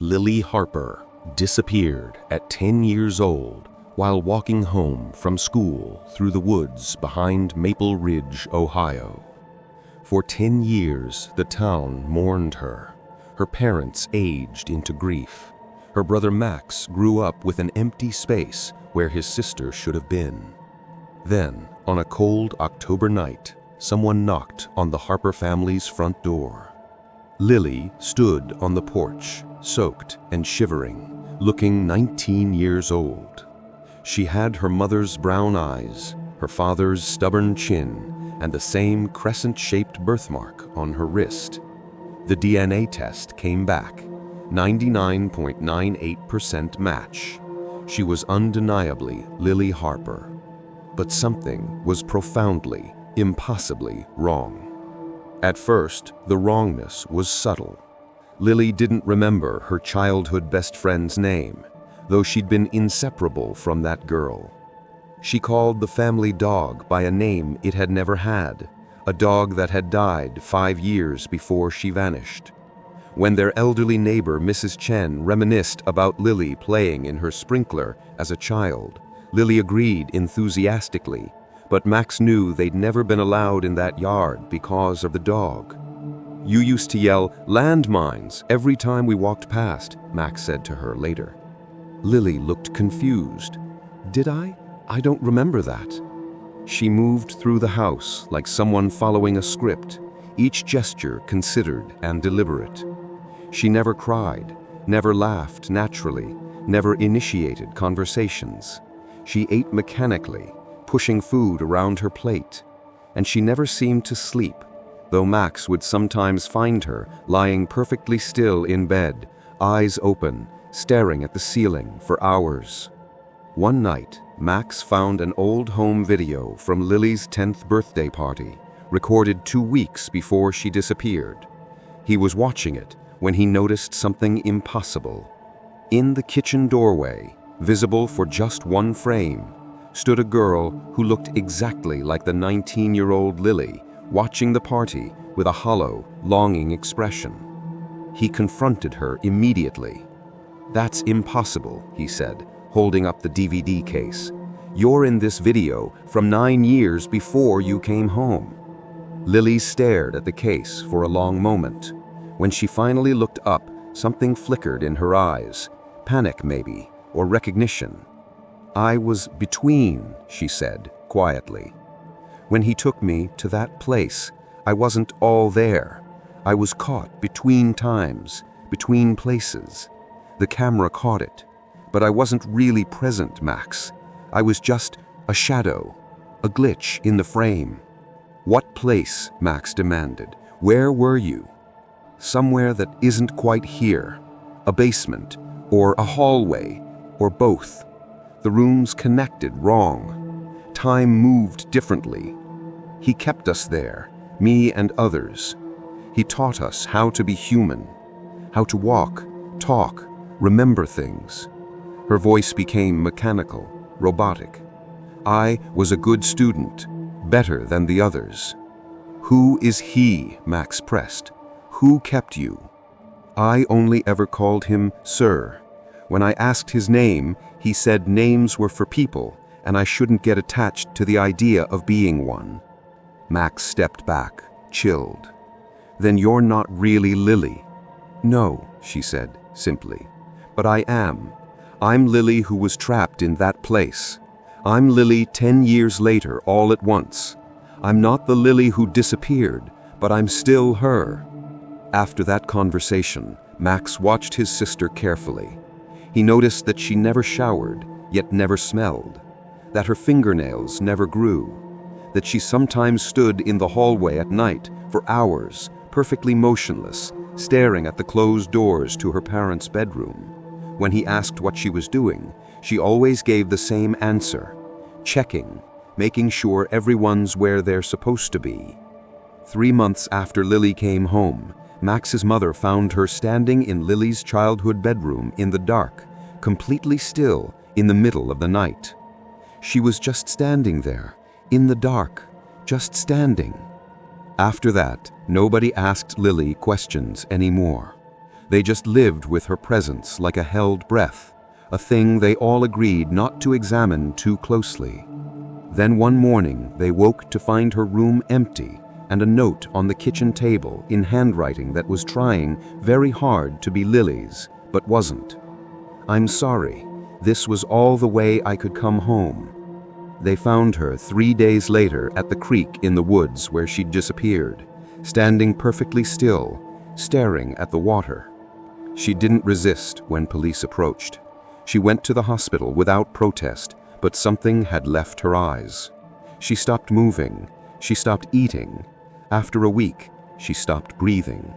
Lily Harper disappeared at 10 years old while walking home from school through the woods behind Maple Ridge, Ohio. For 10 years, the town mourned her. Her parents aged into grief. Her brother Max grew up with an empty space where his sister should have been. Then, on a cold October night, someone knocked on the Harper family's front door. Lily stood on the porch, soaked and shivering, looking 19 years old. She had her mother's brown eyes, her father's stubborn chin, and the same crescent-shaped birthmark on her wrist. The DNA test came back, 99.98% match. She was undeniably Lily Harper. But something was profoundly, impossibly wrong. At first, the wrongness was subtle. Lily didn't remember her childhood best friend's name, though she'd been inseparable from that girl. She called the family dog by a name it had never had, a dog that had died 5 years before she vanished. When their elderly neighbor, Mrs. Chen, reminisced about Lily playing in her sprinkler as a child, Lily agreed enthusiastically, but Max knew they'd never been allowed in that yard because of the dog. "You used to yell, 'landmines,' every time we walked past," Max said to her later. Lily looked confused. "Did I? I don't remember that." She moved through the house like someone following a script, each gesture considered and deliberate. She never cried, never laughed naturally, never initiated conversations. She ate mechanically, pushing food around her plate, and she never seemed to sleep, though Max would sometimes find her lying perfectly still in bed, eyes open, staring at the ceiling for hours. One night, Max found an old home video from Lily's 10th birthday party, recorded 2 weeks before she disappeared. He was watching it when he noticed something impossible. In the kitchen doorway, visible for just one frame, stood a girl who looked exactly like the 19-year-old Lily, watching the party with a hollow, longing expression. He confronted her immediately. "That's impossible," he said, holding up the DVD case. "You're in this video from 9 years before you came home." Lily stared at the case for a long moment. When she finally looked up, something flickered in her eyes. Panic, maybe, or recognition. "I was between," she said, quietly. "When he took me to that place, I wasn't all there. I was caught between times, between places. The camera caught it, but I wasn't really present, Max. I was just a shadow, a glitch in the frame." "What place?" Max demanded. "Where were you?" "Somewhere that isn't quite here. A basement, or a hallway, or both. The rooms connected wrong. Time moved differently. He kept us there, me and others. He taught us how to be human, how to walk, talk, remember things." Her voice became mechanical, robotic. "I was a good student, better than the others." "Who is he?" Max pressed. "Who kept you?" "I only ever called him Sir. When I asked his name, he said names were for people, and I shouldn't get attached to the idea of being one." Max stepped back, chilled. "Then you're not really Lily." "No," she said, simply. "But I am. I'm Lily who was trapped in that place. I'm Lily 10 years later all at once. I'm not the Lily who disappeared, but I'm still her." After that conversation, Max watched his sister carefully. He noticed that she never showered, yet never smelled, that her fingernails never grew, that she sometimes stood in the hallway at night for hours, perfectly motionless, staring at the closed doors to her parents' bedroom. When he asked what she was doing, she always gave the same answer: checking, making sure everyone's where they're supposed to be. 3 months after Lily came home, Max's mother found her standing in Lily's childhood bedroom in the dark, completely still, in the middle of the night. She was just standing there, in the dark, just standing. After that, nobody asked Lily questions anymore. They just lived with her presence like a held breath, a thing they all agreed not to examine too closely. Then one morning they woke to find her room empty and a note on the kitchen table in handwriting that was trying very hard to be Lily's, but wasn't. "I'm sorry. This was all the way I could come home." They found her 3 days later at the creek in the woods where she'd disappeared, standing perfectly still, staring at the water. She didn't resist when police approached. She went to the hospital without protest, but something had left her eyes. She stopped moving. She stopped eating. After a week, she stopped breathing.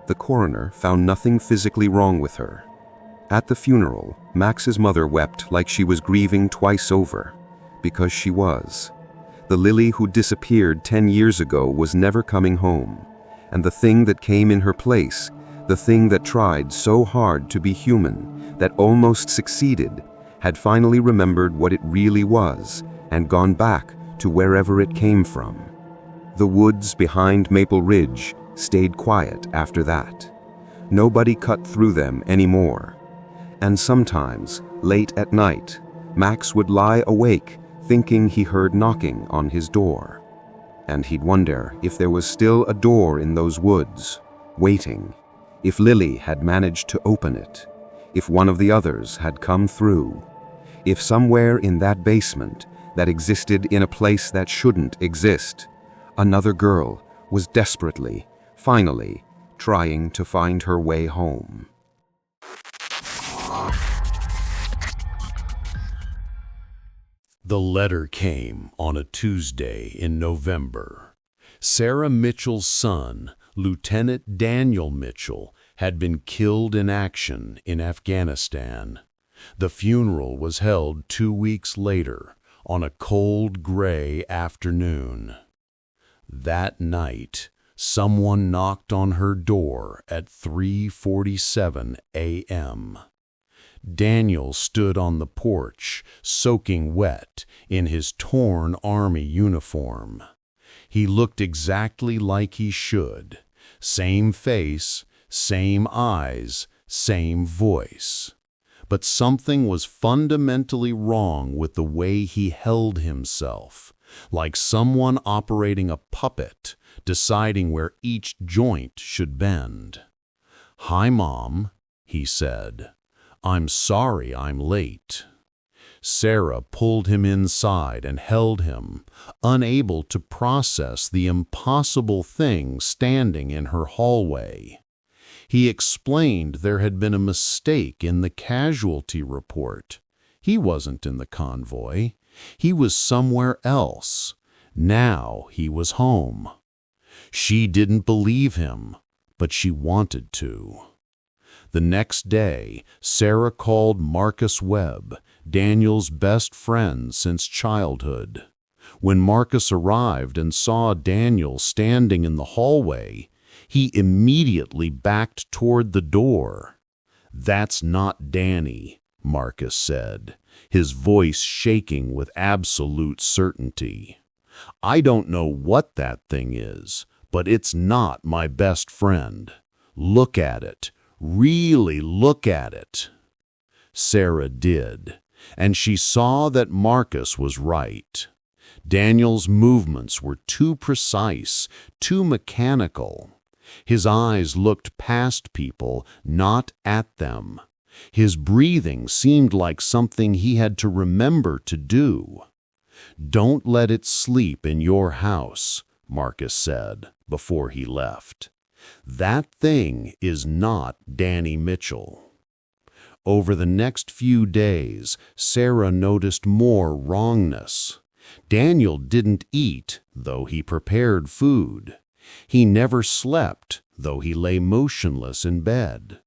The coroner found nothing physically wrong with her. At the funeral, Max's mother wept like she was grieving twice over, because she was. The Lily who disappeared 10 years ago was never coming home, and the thing that came in her place, the thing that tried so hard to be human, that almost succeeded, had finally remembered what it really was and gone back to wherever it came from. The woods behind Maple Ridge stayed quiet after that. Nobody cut through them anymore. And sometimes, late at night, Max would lie awake thinking he heard knocking on his door. And he'd wonder if there was still a door in those woods, waiting, if Lily had managed to open it, if one of the others had come through, if somewhere in that basement that existed in a place that shouldn't exist, another girl was desperately, finally, trying to find her way home. The letter came on a Tuesday in November. Sarah Mitchell's son, Lieutenant Daniel Mitchell, had been killed in action in Afghanistan. The funeral was held 2 weeks later, on a cold, gray afternoon. That night, someone knocked on her door at 3:47 a.m. Daniel stood on the porch, soaking wet, in his torn army uniform. He looked exactly like he should. Same face, same eyes, same voice. But something was fundamentally wrong with the way he held himself, like someone operating a puppet, deciding where each joint should bend. "Hi, Mom," he said. "I'm sorry I'm late." Sarah pulled him inside and held him, unable to process the impossible thing standing in her hallway. He explained there had been a mistake in the casualty report. He wasn't in the convoy. He was somewhere else. Now he was home. She didn't believe him, but she wanted to. The next day, Sarah called Marcus Webb, Daniel's best friend since childhood. When Marcus arrived and saw Daniel standing in the hallway, he immediately backed toward the door. "That's not Danny," Marcus said, his voice shaking with absolute certainty. "I don't know what that thing is, but it's not my best friend. Look at it. Really look at it." Sarah did, and she saw that Marcus was right. Daniel's movements were too precise, too mechanical. His eyes looked past people, not at them. His breathing seemed like something he had to remember to do. "Don't let it sleep in your house," Marcus said before he left. "That thing is not Danny Mitchell." Over the next few days, Sarah noticed more wrongness. Daniel didn't eat, though he prepared food. He never slept, though he lay motionless in bed.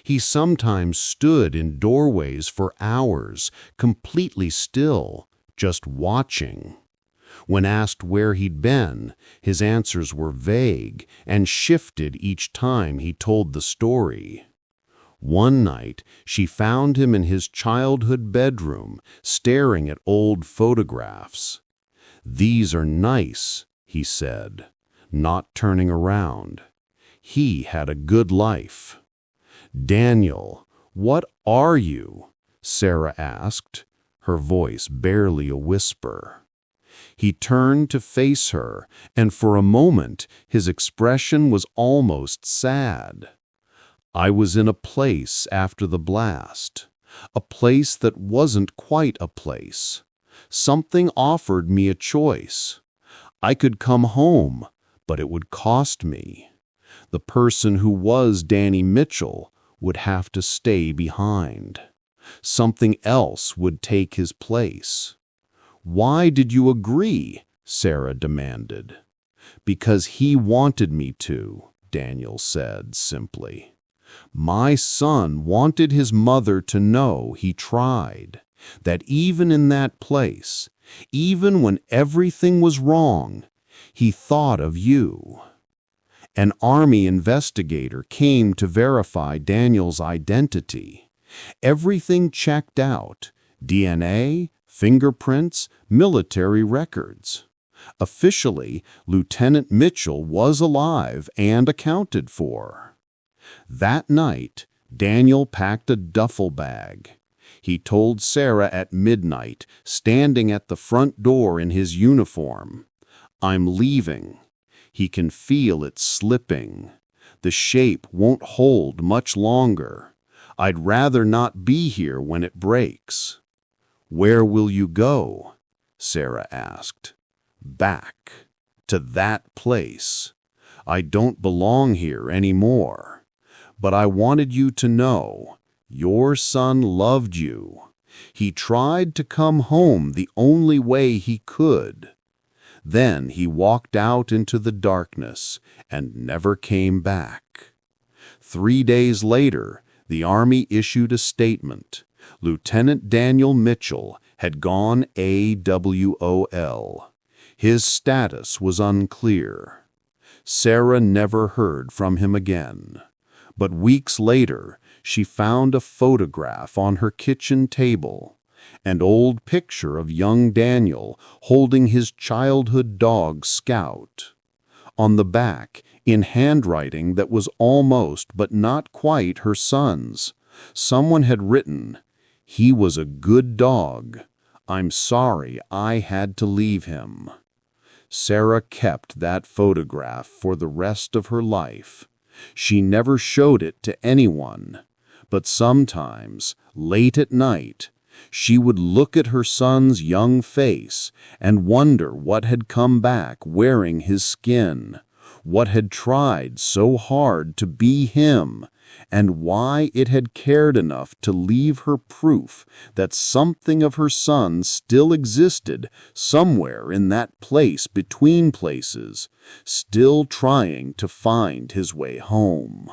He sometimes stood in doorways for hours, completely still, just watching. When asked where he'd been, his answers were vague and shifted each time he told the story. One night, she found him in his childhood bedroom, staring at old photographs. "These are nice," he said, not turning around. He had a good life. "Daniel, what are you?" Sarah asked, her voice barely a whisper. He turned to face her, and for a moment his expression was almost sad. "I was in a place after the blast, a place that wasn't quite a place. Something offered me a choice. I could come home, but it would cost me. The person who was Danny Mitchell would have to stay behind. Something else would take his place." "Why did you agree?" Sarah demanded. "Because he wanted me to," Daniel said simply. "My son wanted his mother to know he tried, that even in that place, even when everything was wrong, he thought of you." An Army investigator came to verify Daniel's identity. Everything checked out: DNA, fingerprints, military records. Officially, Lieutenant Mitchell was alive and accounted for. That night, Daniel packed a duffel bag. He told Sarah at midnight, standing at the front door in his uniform, "I'm leaving. He can feel it slipping. The shape won't hold much longer. I'd rather not be here when it breaks." "Where will you go?" Sarah asked. "Back. To that place. I don't belong here anymore. But I wanted you to know, your son loved you. He tried to come home the only way he could. Then he walked out into the darkness and never came back." 3 days later, the Army issued a statement. Lieutenant Daniel Mitchell had gone AWOL. His status was unclear. Sarah never heard from him again. But weeks later, she found a photograph on her kitchen table, an old picture of young Daniel holding his childhood dog Scout. On the back, in handwriting that was almost but not quite her son's, someone had written, "He was a good dog. I'm sorry I had to leave him." Sarah kept that photograph for the rest of her life. She never showed it to anyone, but sometimes, late at night, she would look at her son's young face and wonder what had come back wearing his skin, what had tried so hard to be him, and why it had cared enough to leave her proof that something of her son still existed somewhere in that place between places, still trying to find his way home.